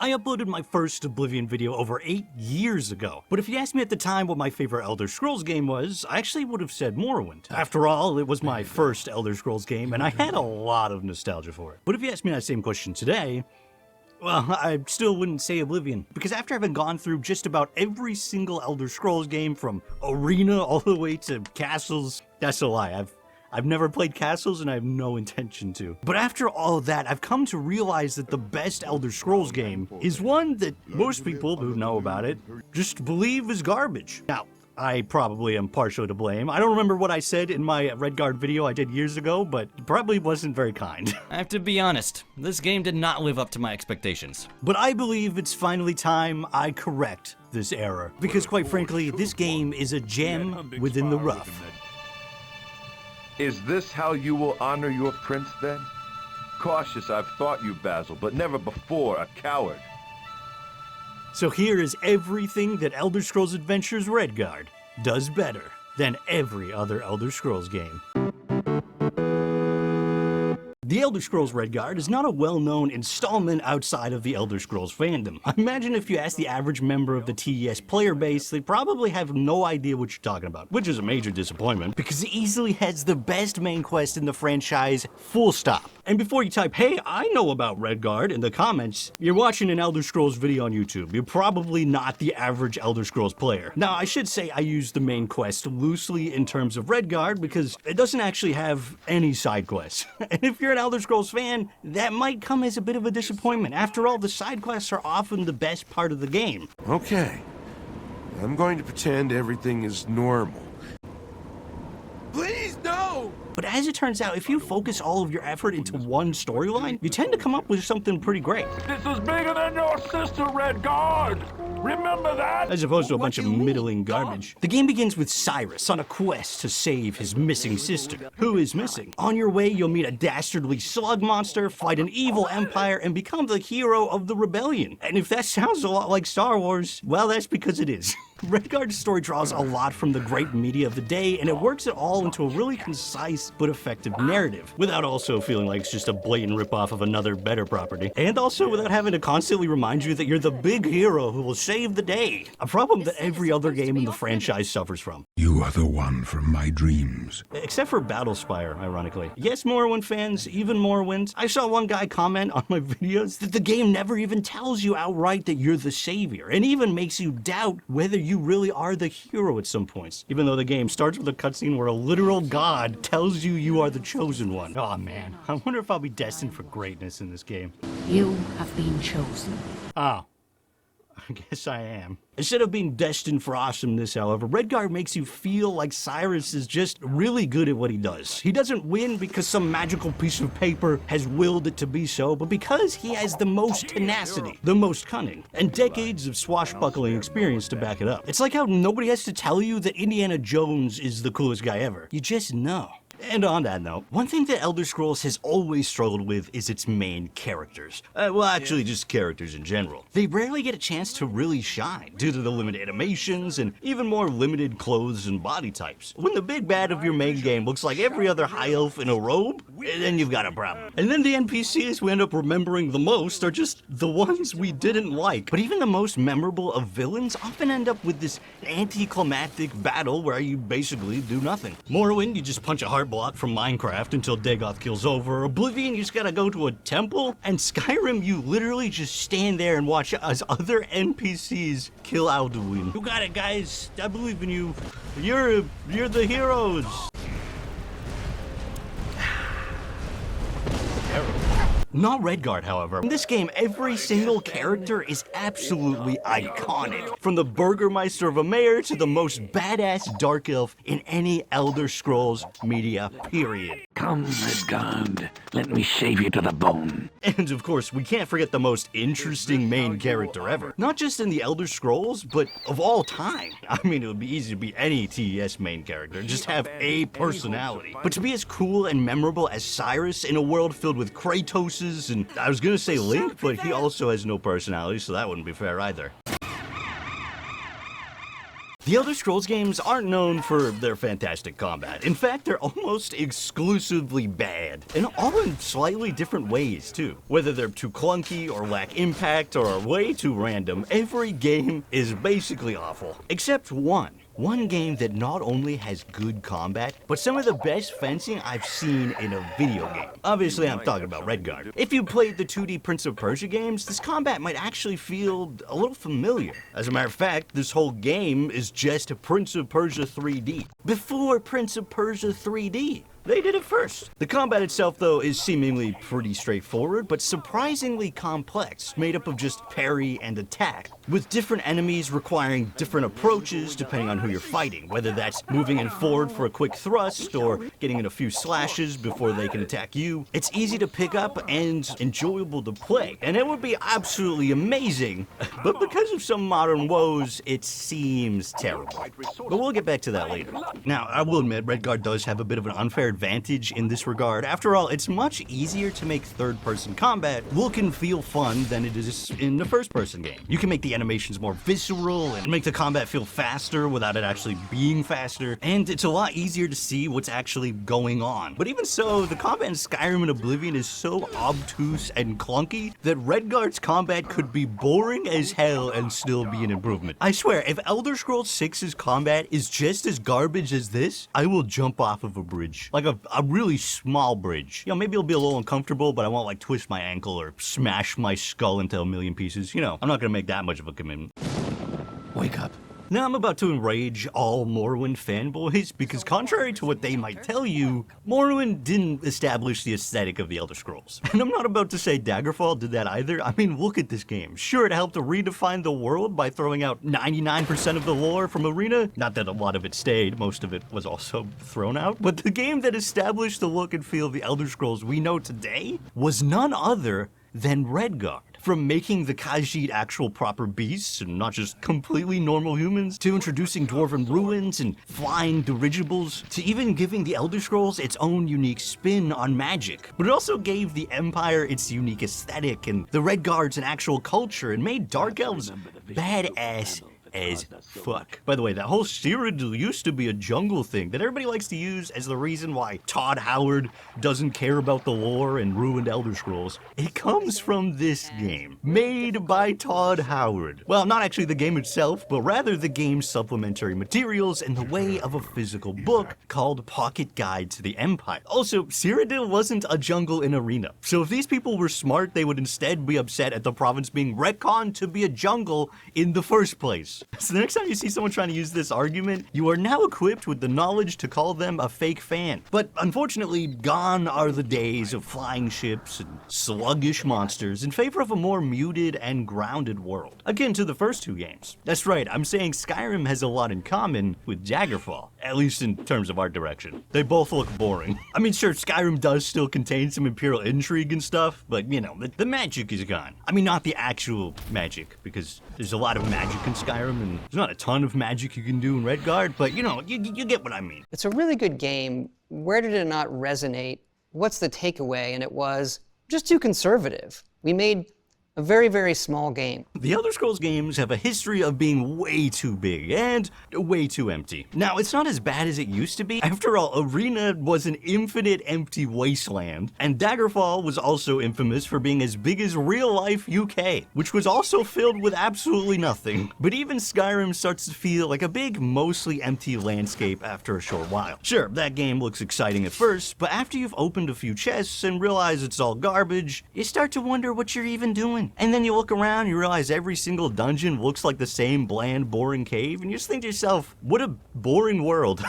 I uploaded my first Oblivion video over 8 years ago, but if you asked me at the time what my favorite Elder Scrolls game was, I actually would have said Morrowind. After all, it was my first Elder Scrolls game, and I had a lot of nostalgia for it. But if you ask me that same question today, well, I still wouldn't say Oblivion, because after having gone through just about every single Elder Scrolls game, from Arena all the way to Castles, that's a lie. I've never played Castles, and I have no intention to. But after all of that, I've come to realize that the best Elder Scrolls game is one that most people who know about it just believe is garbage. Now, I probably am partially to blame. I don't remember what I said in my Redguard video I did years ago, but it probably wasn't very kind. I have to be honest, this game did not live up to my expectations. But I believe it's finally time I correct this error, because quite frankly, this game is a gem within the rough. Is this how you will honor your prince, then? Cautious I've thought you, Basil, but never before a coward. So here is everything that Elder Scrolls Adventures Redguard does better than every other Elder Scrolls game. The Elder Scrolls Redguard is not a well-known installment outside of the Elder Scrolls fandom. I imagine if you ask the average member of the TES player base, they probably have no idea what you're talking about, which is a major disappointment, because it easily has the best main quest in the franchise, full stop. And before you type, "Hey, I know about Redguard," in the comments, you're watching an Elder Scrolls video on YouTube. You're probably not the average Elder Scrolls player. Now, I should say I use the main quest loosely in terms of Redguard, because it doesn't actually have any side quests. And if you're an Elder Scrolls fan, that might come as a bit of a disappointment. After all, the side quests are often the best part of the game. Okay. I'm going to pretend everything is normal. Please, no! But as it turns out, if you focus all of your effort into one storyline, you tend to come up with something pretty great. This is bigger than your sister, Redguard! Remember that? As opposed to a bunch of middling garbage. The game begins with Cyrus on a quest to save his missing sister. Who is missing? On your way, you'll meet a dastardly slug monster, fight an evil empire, and become the hero of the rebellion. And if that sounds a lot like Star Wars, well, that's because it is. Redguard's story draws a lot from the great media of the day, and it works it all into a really concise but effective narrative, without also feeling like it's just a blatant ripoff of another better property, and also without having to constantly remind you that you're the big hero who will save the day. A problem that every other game in the franchise suffers from. You are the one from my dreams. Except for Battlespire, ironically. Yes, Morrowind fans, even Morrowind. I saw one guy comment on my videos that the game never even tells you outright that you're the savior, and even makes you doubt whether you really are the hero at some points, even though the game starts with a cutscene where a literal god tells you you are the chosen one. Oh man, I wonder if I'll be destined for greatness in this game. You have been chosen. Oh. I guess I am. Instead of being destined for awesomeness, however, Redguard makes you feel like Cyrus is just really good at what he does. He doesn't win because some magical piece of paper has willed it to be so, but because he has the most tenacity, the most cunning, and decades of swashbuckling experience to back it up. It's like how nobody has to tell you that Indiana Jones is the coolest guy ever. You just know. And on that note, one thing that Elder Scrolls has always struggled with is its main characters. Well, actually just characters in general. They rarely get a chance to really shine, due to the limited animations and even more limited clothes and body types. When the big bad of your main game looks like every other high elf in a robe, then you've got a problem. And then the NPCs we end up remembering the most are just the ones we didn't like. But even the most memorable of villains often end up with this anticlimactic battle where you basically do nothing. Morrowind, you just punch a heart block from Minecraft until Dagoth kills over. Oblivion, you just gotta go to a temple. And Skyrim, you literally just stand there and watch as other NPCs kill Alduin. You got it, guys. I believe in you. You're the heroes. Not Redguard, however. In this game, every single character is absolutely iconic. From the Burgermeister of a mayor to the most badass dark elf in any Elder Scrolls media, period. Come, Redguard. Let me shave you to the bone. And of course, we can't forget the most interesting main character ever. Not just in the Elder Scrolls, but of all time. I mean, it would be easy to be any TES main character, just have a personality. But to be as cool and memorable as Cyrus in a world filled with Kratos, and I was gonna say Link, but he also has no personality, so that wouldn't be fair either. The Elder Scrolls games aren't known for their fantastic combat. In fact, they're almost exclusively bad, and all in slightly different ways, too. Whether they're too clunky, or lack impact, or are way too random, every game is basically awful. Except one. One game that not only has good combat, but some of the best fencing I've seen in a video game. Obviously, I'm talking about Redguard. If you played the 2D Prince of Persia games, this combat might actually feel a little familiar. As a matter of fact, this whole game is just Prince of Persia 3D. Before Prince of Persia 3D. They did it first. The combat itself, though, is seemingly pretty straightforward, but surprisingly complex, made up of just parry and attack, with different enemies requiring different approaches depending on who you're fighting, whether that's moving in forward for a quick thrust or getting in a few slashes before they can attack you. It's easy to pick up and enjoyable to play, and it would be absolutely amazing, but because of some modern woes, it seems terrible. But we'll get back to that later. Now, I will admit, Redguard does have a bit of an unfair advantage in this regard. After all, it's much easier to make third-person combat look and feel fun than it is in the first-person game. You can make the animations more visceral and make the combat feel faster without it actually being faster, and it's a lot easier to see what's actually going on. But even so, the combat in Skyrim and Oblivion is so obtuse and clunky that Redguard's combat could be boring as hell and still be an improvement. I swear, if Elder Scrolls 6's combat is just as garbage as this, I will jump off of a bridge. Like a really small bridge. You know, maybe it'll be a little uncomfortable, but I won't like twist my ankle or smash my skull into a million pieces. You know, I'm not gonna make that much of a commitment. Wake up. Now I'm about to enrage all Morrowind fanboys because contrary to what they might tell you, Morrowind didn't establish the aesthetic of the Elder Scrolls. And I'm not about to say Daggerfall did that either. I mean, look at this game. Sure, it helped to redefine the world by throwing out 99% of the lore from Arena. Not that a lot of it stayed, most of it was also thrown out. But the game that established the look and feel of the Elder Scrolls we know today was none other than Redguard. From making the Khajiit actual proper beasts, and not just completely normal humans, to introducing dwarven ruins and flying dirigibles, to even giving the Elder Scrolls its own unique spin on magic. But it also gave the Empire its unique aesthetic, and the Redguards an actual culture, and made Dark Elves badass as fuck. By the way, that whole Cyrodiil used to be a jungle thing that everybody likes to use as the reason why Todd Howard doesn't care about the lore and ruined Elder Scrolls. It comes from this game, made by Todd Howard. Well, not actually the game itself, but rather the game's supplementary materials in the way of a physical book called Pocket Guide to the Empire. Also, Cyrodiil wasn't a jungle in Arena, so if these people were smart, they would instead be upset at the province being retconned to be a jungle in the first place. So the next time you see someone trying to use this argument, you are now equipped with the knowledge to call them a fake fan. But unfortunately, gone are the days of flying ships and sluggish monsters in favor of a more muted and grounded world. Akin to the first two games. That's right, I'm saying Skyrim has a lot in common with Daggerfall, at least in terms of art direction. They both look boring. I mean, sure, Skyrim does still contain some Imperial intrigue and stuff, but you know, the magic is gone. I mean, not the actual magic, because there's a lot of magic in Skyrim, and there's not a ton of magic you can do in Redguard, but you know, you get what I mean. It's a really good game. Where did it not resonate? What's the takeaway? And it was just too conservative. We made a very, very small game. The Elder Scrolls games have a history of being way too big and way too empty. Now, it's not as bad as it used to be. After all, Arena was an infinite empty wasteland, and Daggerfall was also infamous for being as big as real-life UK, which was also filled with absolutely nothing. But even Skyrim starts to feel like a big, mostly empty landscape after a short while. Sure, that game looks exciting at first, but after you've opened a few chests and realize it's all garbage, you start to wonder what you're even doing. And then you look around, you realize every single dungeon looks like the same bland, boring cave, and you just think to yourself, what a boring world.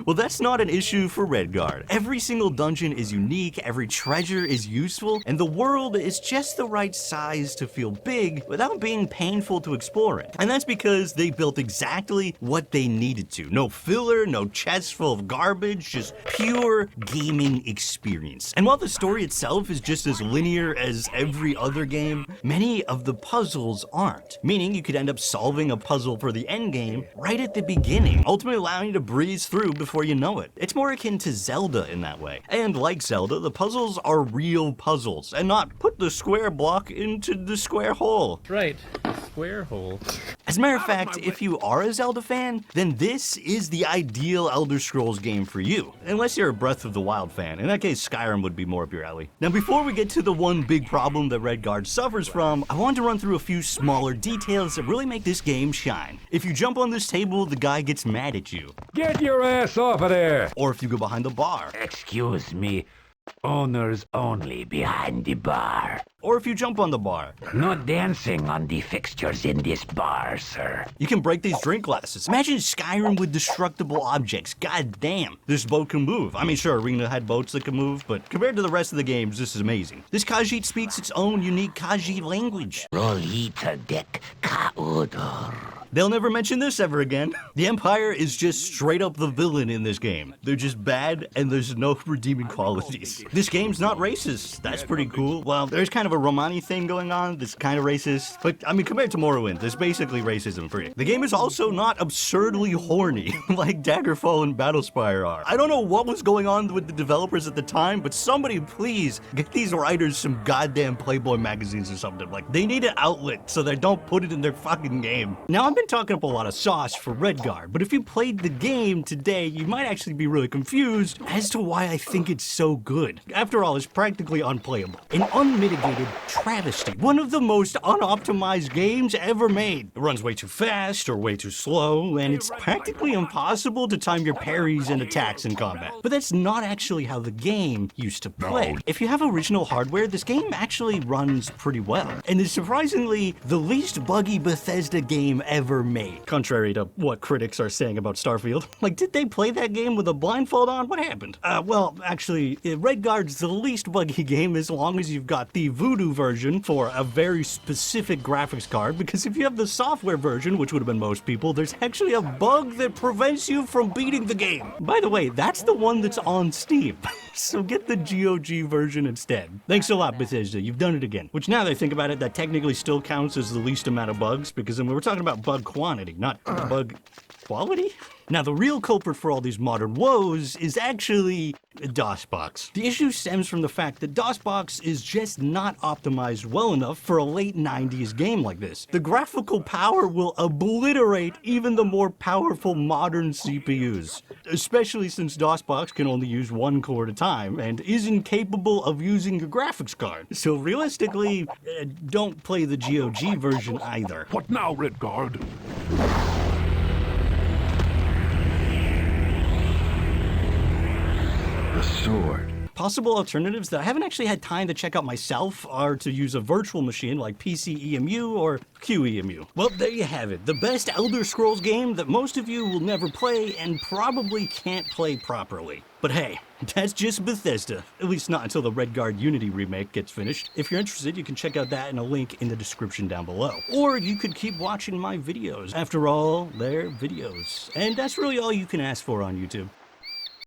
Well, that's not an issue for Redguard. Every single dungeon is unique, every treasure is useful, and the world is just the right size to feel big without being painful to explore it. And that's because they built exactly what they needed to. No filler, no chests full of garbage, just pure gaming experience. And while the story itself is just as linear as every other game, many of the puzzles aren't, meaning you could end up solving a puzzle for the end game right at the beginning, ultimately allowing you to breeze through before you know it. It's more akin to Zelda in that way. And like Zelda, the puzzles are real puzzles, and not put the square block into the square hole. Right, square hole. As a matter of fact, if you are a Zelda fan, then this is the ideal Elder Scrolls game for you. Unless you're a Breath of the Wild fan. In that case, Skyrim would be more up your alley. Now, before we get to the one big problem that Redguard suffers from, I want to run through a few smaller details that really make this game shine. If you jump on this table, the guy gets mad at you. Get your ass off of there! Or if you go behind the bar. Excuse me, owners only behind the bar. Or if you jump on the bar. No dancing on the fixtures in this bar, sir. You can break these drink glasses. Imagine Skyrim with destructible objects. God damn. This boat can move. I mean, sure, Arena had boats that can move, but compared to the rest of the games, this is amazing. This Khajiit speaks its own unique Khajiit language. Rolita dek kaudor. They'll never mention this ever again. The Empire is just straight up the villain in this game. They're just bad, and there's no redeeming qualities. This game's not racist. That's pretty cool. Well, there's kind of a Romani thing going on that's kind of racist. But, I mean, compared to Morrowind, there's basically racism free. The game is also not absurdly horny, like Daggerfall and Battlespire are. I don't know what was going on with the developers at the time, but somebody please get these writers some goddamn Playboy magazines or something. Like, they need an outlet so they don't put it in their fucking game. Now, I've been talking up a lot of sauce for Redguard, but if you played the game today, you might actually be really confused as to why I think it's so good. After all, it's practically unplayable. An unmitigated travesty. One of the most unoptimized games ever made. It runs way too fast or way too slow, and it's practically impossible to time your parries and attacks in combat. But that's not actually how the game used to play. If you have original hardware, this game actually runs pretty well, and is surprisingly the least buggy Bethesda game ever made, contrary to what critics are saying about Starfield. Like, did they play that game with a blindfold on? What happened? Well, actually, Redguard's the least buggy game as long as you've got the Voodoo version for a very specific graphics card, because if you have the software version, which would have been most people, there's actually a bug that prevents you from beating the game. By the way, that's the one that's on Steam, so get the GOG version instead. Thanks a lot, Bethesda, you've done it again. Which, now that I think about it, that technically still counts as the least amount of bugs, because then we were talking about bug quantity, not bug quality? Now, the real culprit for all these modern woes is actually DOSBox. The issue stems from the fact that DOSBox is just not optimized well enough for a late 90s game like this. The graphical power will obliterate even the more powerful modern CPUs, especially since DOSBox can only use one core at a time and isn't capable of using a graphics card. So realistically, don't play the GOG version either. What now, Redguard? The sword. Possible alternatives that I haven't actually had time to check out myself are to use a virtual machine like PCEMU or QEMU. Well, there you have it. The best Elder Scrolls game that most of you will never play and probably can't play properly. But hey, that's just Bethesda. At least not until the Redguard Unity remake gets finished. If you're interested, you can check out that in a link in the description down below. Or you could keep watching my videos. After all, they're videos. And that's really all you can ask for on YouTube.